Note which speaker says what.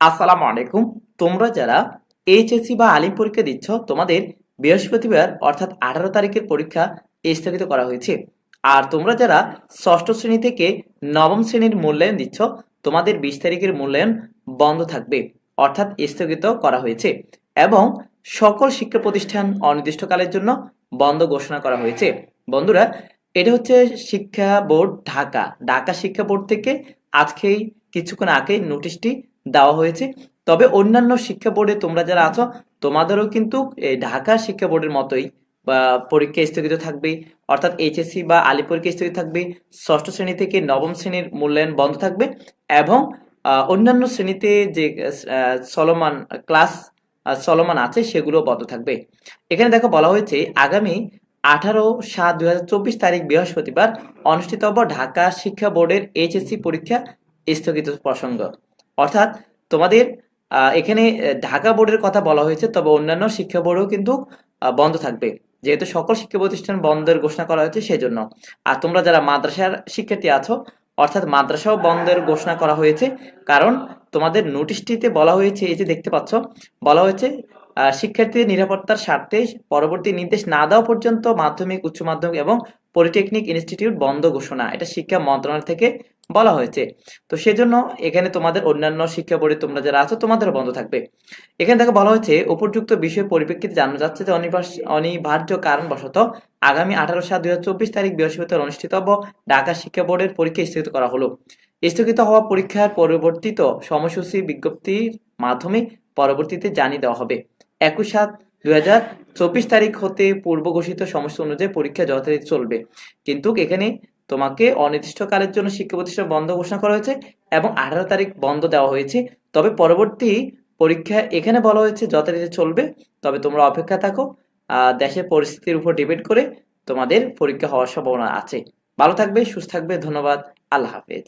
Speaker 1: আসসালামু আলাইকুম। তোমরা যারা এইচএসসি বা আলিম পরীক্ষা দিচ্ছ, তোমাদের বৃহস্পতিবার অর্থাৎ 18 তারিখের পরীক্ষা স্থগিত করা হয়েছে। আর তোমরা যারা ষষ্ঠ শ্রেণী থেকে নবম শ্রেণীর মূল্যায়ন দিচ্ছ, তোমাদের 20 তারিখের মূল্যায়ন বন্ধ থাকবে, অর্থাৎ স্থগিত করা হয়েছে। এবং সকল শিক্ষা প্রতিষ্ঠান অনির্দিষ্টকালের জন্য বন্ধ ঘোষণা করা হয়েছে। বন্ধুরা, এটা হচ্ছে শিক্ষা বোর্ড ঢাকা ঢাকা শিক্ষা বোর্ড থেকে আজকেই কিছুক্ষণ আগে নোটিশটি দেওয়া হয়েছে। তবে অন্যান্য শিক্ষা বোর্ডে তোমরা যারা আছো, তোমাদেরও কিন্তু এই ঢাকা শিক্ষা বোর্ডের মতোই বা পরীক্ষা স্থগিত থাকবে, অর্থাৎ এইচএসসি বা আলি পরীক্ষা স্থগিত থাকবে। ষষ্ঠ শ্রেণী থেকে নবম শ্রেণীর মূল্যায়ন বন্ধ থাকবে এবং অন্যান্য শ্রেণীতে যে চলমান ক্লাস চলমান আছে সেগুলো বন্ধ থাকবে। এখানে দেখো বলা হয়েছে আগামী 18/7/2024 তারিখ বৃহস্পতিবার অনুষ্ঠিতব্য ঢাকা শিক্ষা বোর্ডের এইচএসসি পরীক্ষা স্থগিত প্রসঙ্গ। অর্থাৎ তোমাদের এখানে ঢাকা বোর্ডের কথা বলা হয়েছে, তবে অন্যান্য শিক্ষা বোর্ডও কিন্তু বন্ধ থাকবে, যেহেতু সকল শিক্ষা প্রতিষ্ঠান বন্ধের ঘোষণা করা হয়েছে সেজন্য। আর তোমরা যারা মাদ্রাসার শিক্ষার্থী আছো, অর্থাৎ মাদ্রাসাও বন্ধের ঘোষণা করা হয়েছে, কারণ তোমাদের নোটিশটিতে বলা হয়েছে, এই যে দেখতে পাচ্ছ, বলা হয়েছে শিক্ষার্থীদের নিরাপত্তার স্বার্থে পরবর্তী নির্দেশ না দেওয়া পর্যন্ত মাধ্যমিক, উচ্চ মাধ্যমিক এবং পলিটেকনিক ইনস্টিটিউট বন্ধ ঘোষণা। এটা শিক্ষা মন্ত্রণালয় থেকে বলা হয়েছে। তো সেজন্য এখানে তোমাদের অন্যান্য শিক্ষা বোর্ডে তোমরা যারা আছো তোমাদেরও বন্ধ থাকবে। এখানে দেখো বলা হয়েছে উপযুক্ত বিষয়ের পরিপ্রেক্ষিতে জানা যাচ্ছে যে অনিবার্য কারণবশত আগামী 18/7/2024 তারিখ বৃহস্পতিবার অনুষ্ঠিতব্য ঢাকা শিক্ষা বোর্ডের পরীক্ষা স্থগিত করা হলো। স্থগিত হওয়া পরীক্ষার পরিবর্তিত সময়সূচি বিজ্ঞপ্তির মাধ্যমে পরবর্তীতে জানিয়ে দেওয়া হবে। 21/7/2024 তারিখ হতে পূর্ব ঘোষিত সমস্যা অনুযায়ী পরীক্ষা যথারীতি চলবে। কিন্তু এখানে তোমাকে অনির্দিষ্টকালের জন্য শিক্ষা প্রতিষ্ঠান বন্ধ ঘোষণা করা হয়েছে এবং 18 তারিখ বন্ধ দেওয়া হয়েছে। তবে পরবর্তী পরীক্ষা এখানে বলা হয়েছে যথারীতি চলবে। তবে তোমরা অপেক্ষা থাকো, দেশের পরিস্থিতির উপর ডিপেন্ড করে তোমাদের পরীক্ষা হওয়ার সম্ভাবনা আছে। ভালো থাকবে, সুস্থ থাকবে। ধন্যবাদ। আল্লাহ হাফেজ।